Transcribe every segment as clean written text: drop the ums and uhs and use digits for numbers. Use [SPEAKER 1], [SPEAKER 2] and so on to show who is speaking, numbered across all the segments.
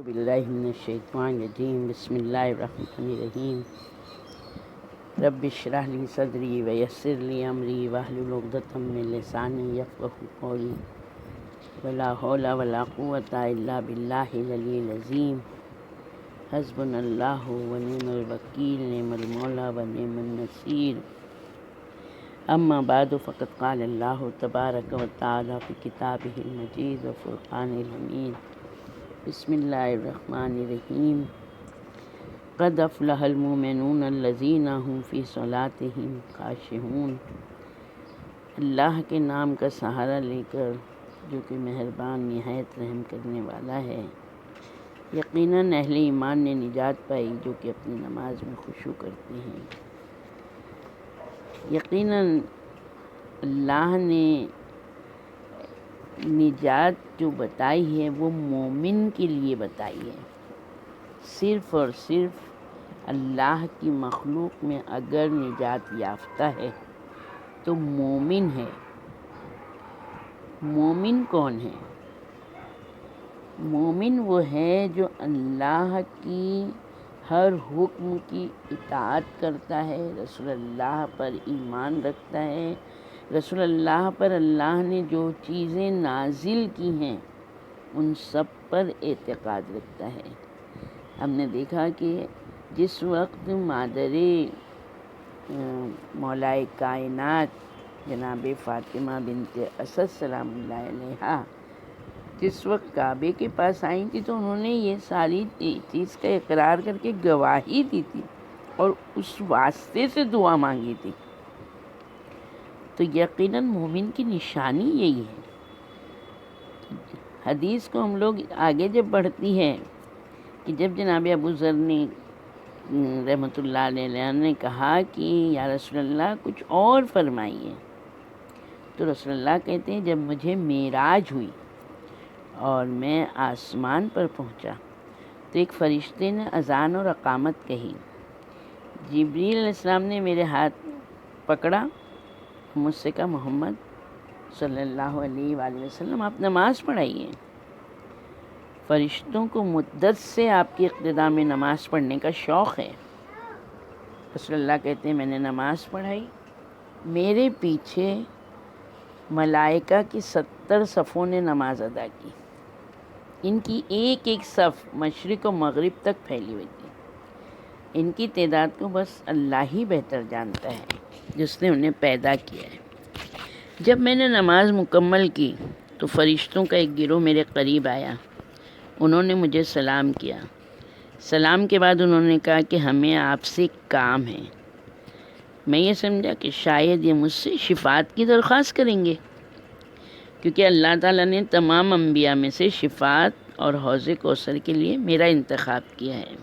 [SPEAKER 1] اعوذ باللہ من الشیطان الرجیم بسم اللہ الرحمن الرحیم رب اشرح لی صدری ویسر لی امری واحلل عقدۃ من لسانی یفقہوا قولی ولا حول ولا قوۃ الا باللہ العلی العظیم حسبنا اللہ ونعم الوکیل نعم المولا ونعم النصیر اما بعد فقد قال اللہ تبارک و تعالی فی کتابہ المجید و فرقان الحمید بسم اللہ الرحمن الرحیم قد افلح المؤمنون الذین هم فی صلاتهم خاشعون۔ اللہ کے نام کا سہارا لے کر جو کہ مہربان نہایت رحم کرنے والا ہے، یقیناً اہل ایمان نے نجات پائی جو کہ اپنی نماز میں خشوع کرتے ہیں۔ یقیناً اللہ نے نجات جو بتائی ہے وہ مومن کے لیے بتائی ہے۔ صرف اور صرف اللہ کی مخلوق میں اگر نجات یافتہ ہے تو مومن ہے۔ مومن کون ہے؟ مومن وہ ہے جو اللہ کی ہر حکم کی اطاعت کرتا ہے، رسول اللہ پر ایمان رکھتا ہے، رسول اللہ پر اللہ نے جو چیزیں نازل کی ہیں ان سب پر اعتقاد رکھتا ہے۔ ہم نے دیکھا کہ جس وقت مادر مولائے کائنات جناب فاطمہ بنت اسد سلام اللہ علیہا جس وقت کعبے کے پاس آئی تھی تو انہوں نے یہ ساری چیز کا اقرار کر کے گواہی دی تھی اور اس واسطے سے دعا مانگی تھی۔ تو یقیناً مومن کی نشانی یہی ہے۔ حدیث کو ہم لوگ آگے جب بڑھتی ہے کہ جب جناب ابو ذر نے رحمۃ اللہ علیہ نے کہا کہ یا رسول اللہ کچھ اور فرمائیے، تو رسول اللہ کہتے ہیں جب مجھے معراج ہوئی اور میں آسمان پر پہنچا تو ایک فرشتے نے اذان اور اقامت کہی، جبریل علیہ السلام نے میرے ہاتھ پکڑا، مجھ سے کہا محمد صلی اللہ علیہ وآلہ وسلم آپ نماز پڑھائیے۔ فرشتوں کو مدت سے آپ کی اقتداء میں نماز پڑھنے کا شوق ہے۔ رسول اللہ کہتے ہیں میں نے نماز پڑھائی، میرے پیچھے ملائکہ کی 70 صفوں نے نماز ادا کی۔ ان کی ایک ایک صف مشرق و مغرب تک پھیلی ہوئی تھی۔ ان کی تعداد کو بس اللہ ہی بہتر جانتا ہے جس نے انہیں پیدا کیا ہے۔ جب میں نے نماز مکمل کی تو فرشتوں کا ایک گروہ میرے قریب آیا، انہوں نے مجھے سلام کیا۔ سلام کے بعد انہوں نے کہا کہ ہمیں آپ سے ایک کام ہے۔ میں یہ سمجھا کہ شاید یہ مجھ سے شفاعت کی درخواست کریں گے، کیونکہ اللہ تعالیٰ نے تمام انبیاء میں سے شفاعت اور حوض کوثر کے لیے میرا انتخاب کیا ہے۔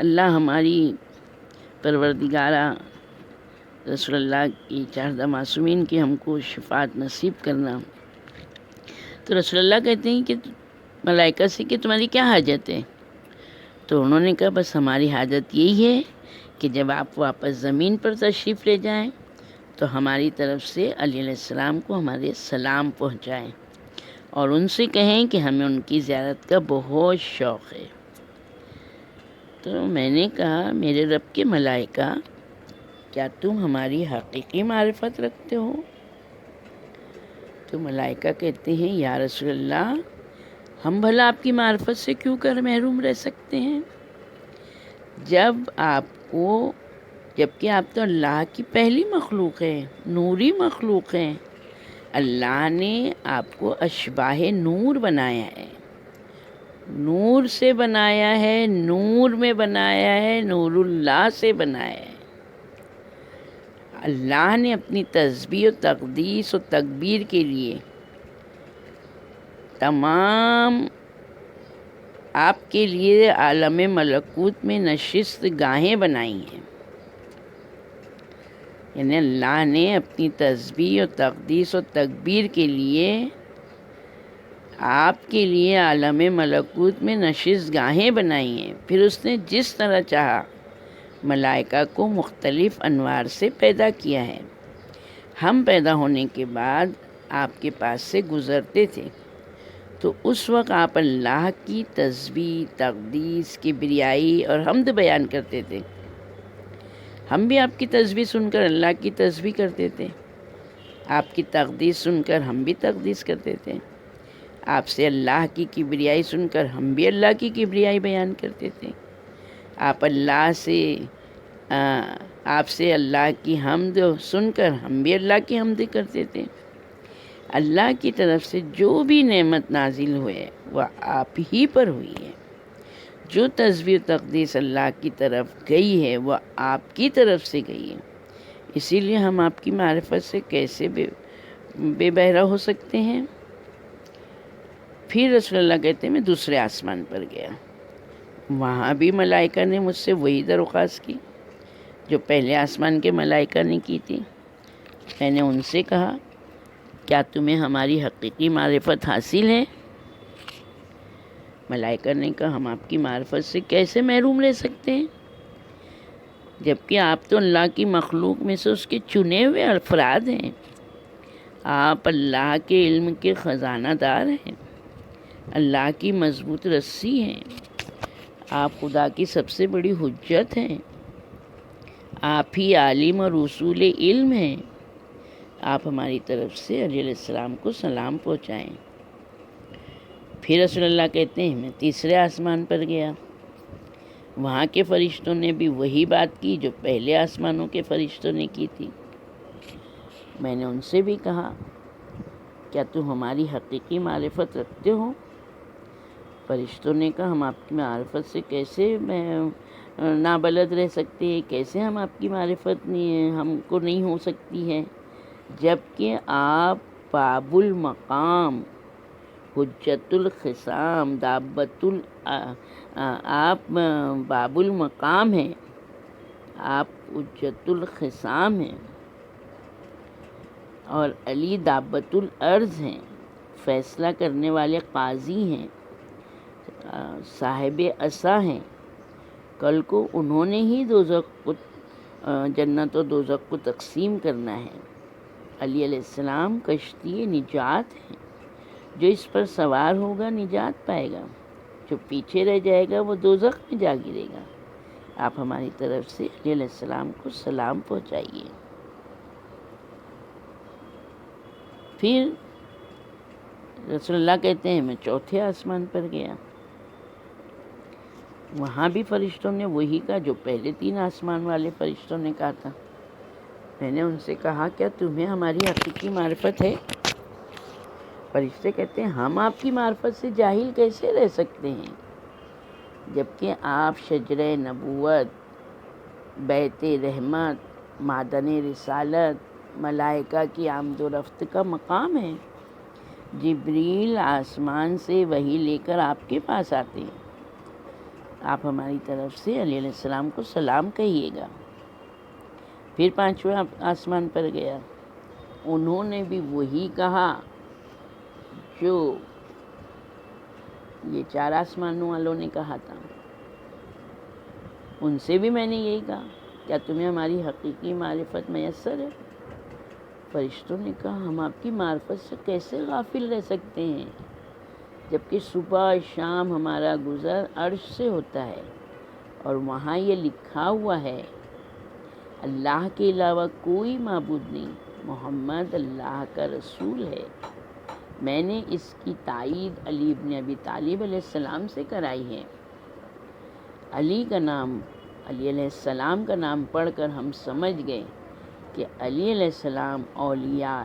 [SPEAKER 1] اللہ ہماری پروردگارہ رسول اللہ کی چاردہ معصومین کی ہم کو شفاعت نصیب کرنا۔ تو رسول اللہ کہتے ہیں کہ ملائکہ سے کہ تمہاری کیا حاجت ہے؟ تو انہوں نے کہا بس ہماری حاجت یہی ہے کہ جب آپ واپس زمین پر تشریف لے جائیں تو ہماری طرف سے علی علیہ السلام کو ہمارے سلام پہنچائیں اور ان سے کہیں کہ ہمیں ان کی زیارت کا بہت شوق ہے۔ تو میں نے کہا میرے رب کے ملائکہ کیا تم ہماری حقیقی معرفت رکھتے ہو؟ تو ملائکہ کہتے ہیں یا رسول اللہ ہم بھلا آپ کی معرفت سے کیوں کر محروم رہ سکتے ہیں، جبکہ آپ تو اللہ کی پہلی مخلوق ہے، نوری مخلوق ہے۔ اللہ نے آپ کو اشباہ نور بنایا ہے، نور سے بنایا ہے، نور میں بنایا ہے، نور اللہ سے بنایا ہے۔ اللہ نے اپنی تسبیح و تقدیس و تکبیر کے لیے تمام آپ کے لیے عالم ملکوت میں نشست گاہیں بنائی ہیں، یعنی اللہ نے اپنی تسبیح و تقدیس و تکبیر کے لیے آپ کے لیے عالم ملکوت میں نشست گاہیں بنائی ہیں۔ پھر اس نے جس طرح چاہا ملائکہ کو مختلف انوار سے پیدا کیا ہے۔ ہم پیدا ہونے کے بعد آپ کے پاس سے گزرتے تھے تو اس وقت آپ اللہ کی تسبیح، تقدیس، کبریائی اور حمد بیان کرتے تھے۔ ہم بھی آپ کی تسبیح سن کر اللہ کی تسبیح کرتے تھے، آپ کی تقدیس سن کر ہم بھی تقدیس کرتے تھے، آپ سے اللہ کی کبریائی سن کر ہم بھی اللہ کی کبریائی بیان کرتے تھے، آپ سے اللہ کی حمد سن کر ہم بھی اللہ کی حمد کرتے تھے۔ اللہ کی طرف سے جو بھی نعمت نازل ہوئے وہ آپ ہی پر ہوئی ہے، جو تسبیح و تقدیس اللہ کی طرف گئی ہے وہ آپ کی طرف سے گئی ہے، اسی لیے ہم آپ کی معرفت سے کیسے بے بہرہ ہو سکتے ہیں۔ پھر رسول اللہ کہتے ہیں میں دوسرے آسمان پر گیا، وہاں بھی ملائکہ نے مجھ سے وہی درخواست کی جو پہلے آسمان کے ملائکہ نے کی تھی۔ میں نے ان سے کہا کیا تمہیں ہماری حقیقی معرفت حاصل ہے؟ ملائکہ نے کہا ہم آپ کی معرفت سے کیسے محروم رہ سکتے ہیں، جبکہ آپ تو اللہ کی مخلوق میں سے اس کے چنے ہوئے افراد ہیں، آپ اللہ کے علم کے خزانہ دار ہیں، اللہ کی مضبوط رسی ہیں، آپ خدا کی سب سے بڑی حجت ہیں، آپ ہی عالم اور اصول علم ہیں، آپ ہماری طرف سے علیہ السلام کو سلام پہنچائیں۔ پھر رسول اللہ کہتے ہیں میں تیسرے آسمان پر گیا، وہاں کے فرشتوں نے بھی وہی بات کی جو پہلے آسمانوں کے فرشتوں نے کی تھی۔ میں نے ان سے بھی کہا کیا تم ہماری حقیقی معرفت رکھتے ہو؟ فرشتوں نے کہا ہم آپ کی معرفت سے کیسے نابلد رہ سکتے ہیں، کیسے ہم آپ کی معرفت ہم کو نہیں ہو سکتی ہے، جبکہ آپ باب المقام، حجت الخصام، آپ باب المقام ہیں، آپ حجت الخصام ہیں، اور علی دابت الارض ہیں، فیصلہ کرنے والے قاضی ہیں، صاحب عصا ہیں۔ کل کو انہوں نے ہی جنت و دوزخ کو تقسیم کرنا ہے۔ علی علیہ السلام کشتی نجات ہیں، جو اس پر سوار ہوگا نجات پائے گا، جو پیچھے رہ جائے گا وہ دوزخ میں جا گرے گا۔ آپ ہماری طرف سے علی علیہ السلام کو سلام پہنچائیے۔ پھر رسول اللہ کہتے ہیں میں چوتھے آسمان پر گیا، وہاں بھی فرشتوں نے وہی کہا جو پہلے تین آسمان والے فرشتوں نے کہا تھا۔ میں نے ان سے کہا کیا تمہیں ہماری حقیقی معرفت ہے؟ فرشتے کہتے ہیں ہم آپ کی معرفت سے جاہل کیسے رہ سکتے ہیں، جبکہ آپ شجرہ نبوت، بیت رحمت، معدن رسالت، ملائکہ کی آمد و رفت کا مقام ہے۔ جبریل آسمان سے وحی لے کر آپ کے پاس آتے ہیں، آپ ہماری طرف سے علیہ السلام کو سلام کہیے گا۔ پھر پانچویں آسمان پر گیا، انہوں نے بھی وہی کہا جو یہ چار آسمانوں والوں نے کہا تھا۔ ان سے بھی میں نے یہی کہا کیا تمہیں ہماری حقیقی معرفت میسر ہے؟ فرشتوں نے کہا ہم آپ کی معرفت سے کیسے غافل رہ سکتے ہیں، جبکہ صبح شام ہمارا گزر عرش سے ہوتا ہے، اور وہاں یہ لکھا ہوا ہے اللہ کے علاوہ کوئی معبود نہیں، محمد اللہ کا رسول ہے۔ میں نے اس کی تائید علی ابن ابی طالب علیہ السلام سے کرائی ہے۔ علی علیہ السلام کا نام پڑھ کر ہم سمجھ گئے کہ علی علیہ السلام اولیاء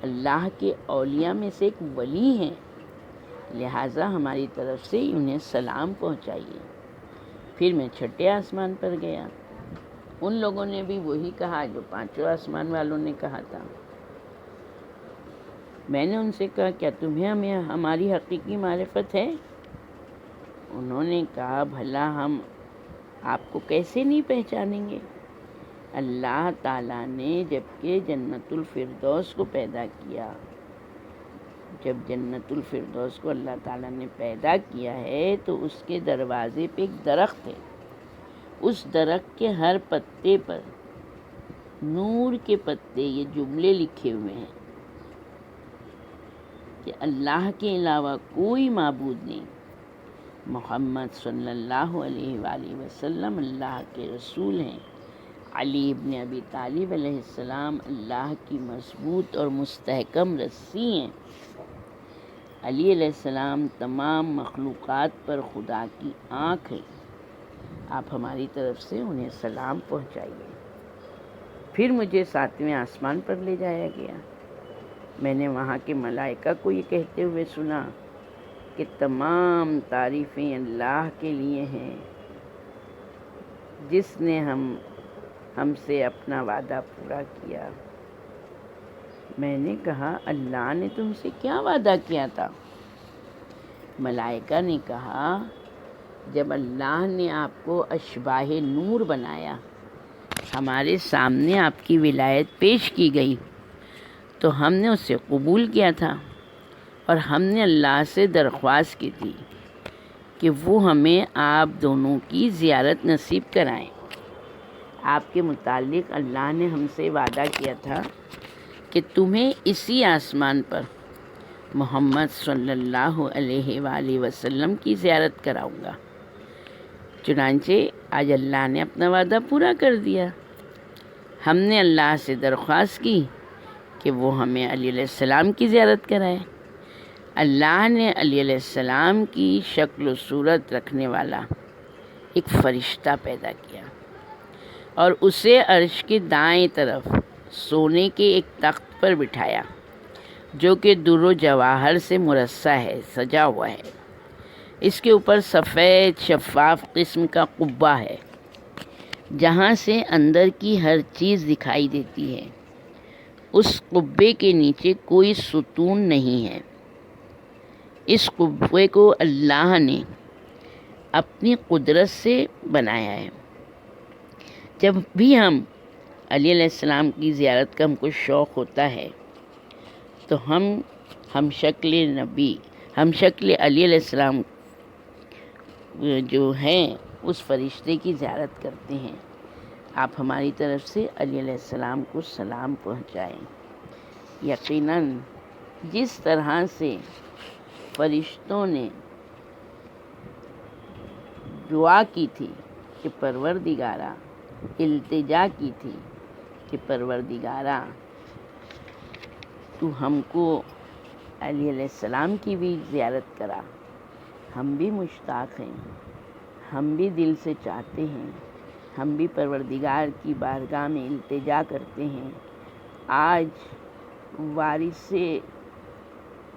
[SPEAKER 1] اللہ کے اولیاء میں سے ایک ولی ہیں، لہٰذا ہماری طرف سے انہیں سلام پہنچائیے۔ پھر میں چھٹے آسمان پر گیا، ان لوگوں نے بھی وہی کہا جو پانچوں آسمان والوں نے کہا تھا۔ میں نے ان سے کہا کیا تمہیں ہماری حقیقی معرفت ہے؟ انہوں نے کہا بھلا ہم آپ کو کیسے نہیں پہچانیں گے؟ اللہ تعالیٰ نے جبکہ جنت الفردوس کو پیدا کیا، جب جنت الفردوس کو اللہ تعالیٰ نے پیدا کیا ہے تو اس کے دروازے پہ ایک درخت ہے، اس درخت کے ہر پتے پر نور کے پتے یہ جملے لکھے ہوئے ہیں کہ اللہ کے علاوہ کوئی معبود نہیں، محمد صلی اللہ علیہ وآلہ وسلم اللہ کے رسول ہیں، علی ابن ابی طالب علیہ السلام اللہ کی مضبوط اور مستحکم رسی ہیں، علی علیہ السلام تمام مخلوقات پر خدا کی آنکھ ہے، آپ ہماری طرف سے انہیں سلام پہنچائیے۔ پھر مجھے 7ویں آسمان پر لے جایا گیا، میں نے وہاں کے ملائکہ کو یہ کہتے ہوئے سنا کہ تمام تعریفیں اللہ کے لیے ہیں جس نے ہم سے اپنا وعدہ پورا کیا۔ میں نے کہا اللہ نے تم سے کیا وعدہ کیا تھا؟ ملائکہ نے کہا جب اللہ نے آپ کو اشباہ نور بنایا، ہمارے سامنے آپ کی ولایت پیش کی گئی تو ہم نے اسے قبول کیا تھا، اور ہم نے اللہ سے درخواست کی تھی کہ وہ ہمیں آپ دونوں کی زیارت نصیب کرائیں۔ آپ کے متعلق اللہ نے ہم سے وعدہ کیا تھا کہ تمہیں اسی آسمان پر محمد صلی اللہ علیہ وآلہ وسلم کی زیارت کراؤں گا۔ چنانچہ آج اللہ نے اپنا وعدہ پورا کر دیا۔ ہم نے اللہ سے درخواست کی کہ وہ ہمیں علی علیہ السلام کی زیارت کرائے۔ اللہ نے علی علیہ السلام کی شکل و صورت رکھنے والا ایک فرشتہ پیدا کیا اور اسے عرش کے دائیں طرف سونے کے ایک تخت پر بٹھایا جو کہ در و جواہر سے مرصع ہے، سجا ہوا ہے۔ اس کے اوپر سفید شفاف قسم کا قبہ ہے جہاں سے اندر کی ہر چیز دکھائی دیتی ہے۔ اس قبے کے نیچے کوئی ستون نہیں ہے۔ اس قبے کو اللہ نے اپنی قدرت سے بنایا ہے۔ جب بھی ہم علی علیہ السلام کی زیارت کا ہم کو شوق ہوتا ہے تو ہم شکل علی علیہ السلام جو ہیں اس فرشتے کی زیارت کرتے ہیں۔ آپ ہماری طرف سے علی علیہ السلام کو سلام پہنچائیں۔ یقیناً جس طرح سے فرشتوں نے دعا کی تھی کہ پروردگارا، التجا کی تھی کہ پروردگارا تو ہم کو علی علیہ السلام کی بھی زیارت کرا، ہم بھی مشتاق ہیں، ہم بھی دل سے چاہتے ہیں، ہم بھی پروردگار کی بارگاہ میں التجا کرتے ہیں۔ آج وارث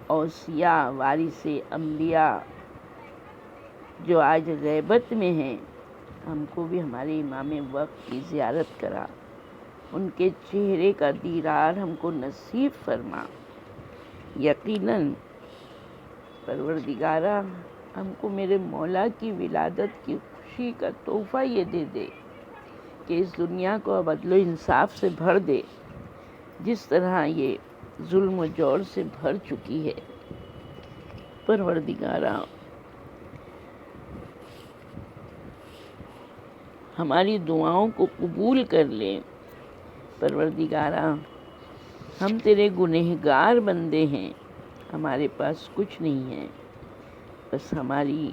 [SPEAKER 1] اوصیاء، وارث انبیاء جو آج غیبت میں ہیں، ہم کو بھی ہمارے امام وقت کی زیارت کرا، ان کے چہرے کا دیدار ہم کو نصیب فرما۔ یقیناً پروردگارا ہم کو میرے مولا کی ولادت کی خوشی کا تحفہ یہ دے دے کہ اس دنیا کو اب عدل و انصاف سے بھر دے جس طرح یہ ظلم و جور سے بھر چکی ہے۔ پروردگارا ہماری دعاؤں کو قبول کر لے۔ پروردگارا ہم تیرے گنہگار بندے ہیں، ہمارے پاس کچھ نہیں ہے، بس ہماری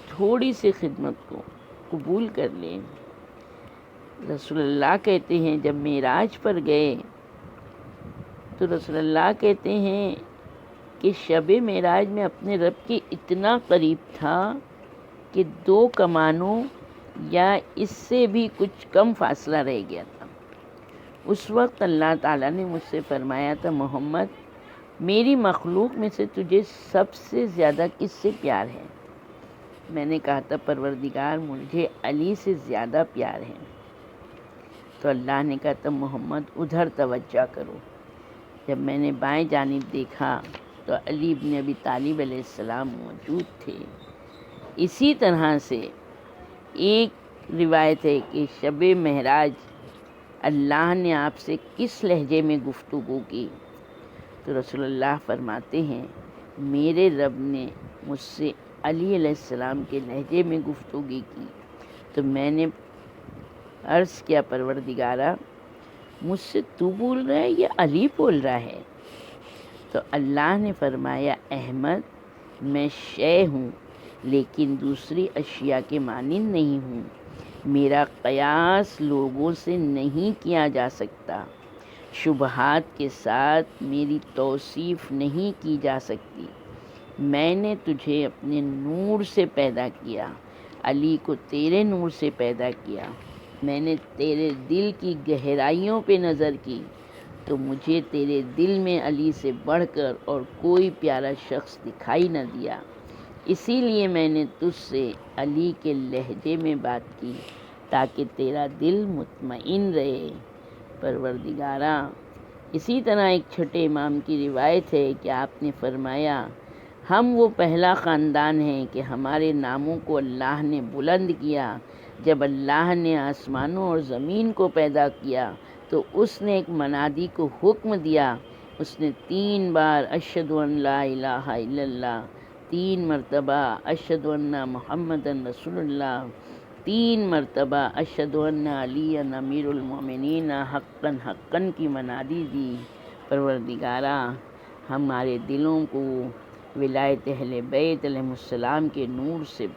[SPEAKER 1] تھوڑی سی خدمت کو قبول کر لے۔ رسول اللہ کہتے ہیں جب معراج پر گئے تو رسول اللہ کہتے ہیں کہ شب معراج میں اپنے رب کے اتنا قریب تھا کہ 2 کمانوں یا اس سے بھی کچھ کم فاصلہ رہ گیا تھا۔ اس وقت اللہ تعالیٰ نے مجھ سے فرمایا تھا محمد میری مخلوق میں سے تجھے سب سے زیادہ کس سے پیار ہے؟ میں نے کہا تھا پروردگار مجھے علی سے زیادہ پیار ہے۔ تو اللہ نے کہا تھا محمد ادھر توجہ کرو۔ جب میں نے بائیں جانب دیکھا تو علی ابن ابی طالب علیہ السلام موجود تھے۔ اسی طرح سے ایک روایت ہے کہ شب معراج اللہ نے آپ سے کس لہجے میں گفتگو کی تو رسول اللہ فرماتے ہیں میرے رب نے مجھ سے علی علیہ السلام کے لہجے میں گفتگو کی تو میں نے عرض کیا پروردگارا مجھ سے تو بول رہا ہے یا علی بول رہا ہے؟ تو اللہ نے فرمایا احمد میں شے ہوں لیکن دوسری اشیاء کے مانند نہیں ہوں، میرا قیاس لوگوں سے نہیں کیا جا سکتا، شبہات کے ساتھ میری توصیف نہیں کی جا سکتی، میں نے تجھے اپنے نور سے پیدا کیا، علی کو تیرے نور سے پیدا کیا، میں نے تیرے دل کی گہرائیوں پہ نظر کی تو مجھے تیرے دل میں علی سے بڑھ کر اور کوئی پیارا شخص دکھائی نہ دیا، اسی لیے میں نے تجھ سے علی کے لہجے میں بات کی تاکہ تیرا دل مطمئن رہے۔ پروردگارا، اسی طرح ایک چھوٹے امام کی روایت ہے کہ آپ نے فرمایا ہم وہ پہلا خاندان ہیں کہ ہمارے ناموں کو اللہ نے بلند کیا، جب اللہ نے آسمانوں اور زمین کو پیدا کیا تو اس نے ایک منادی کو حکم دیا، اس نے 3 بار اشہد ان لا الہ الا اللہ، 3 مرتبہ اشہد ان محمد رسول اللہ، 3 مرتبہ اشہد ان علی امیر المومنین حقا حقا کی منادی دی۔ پروردگارا، ہمارے دلوں کو ولایت اہل بیت علیہ السلام کے نور سے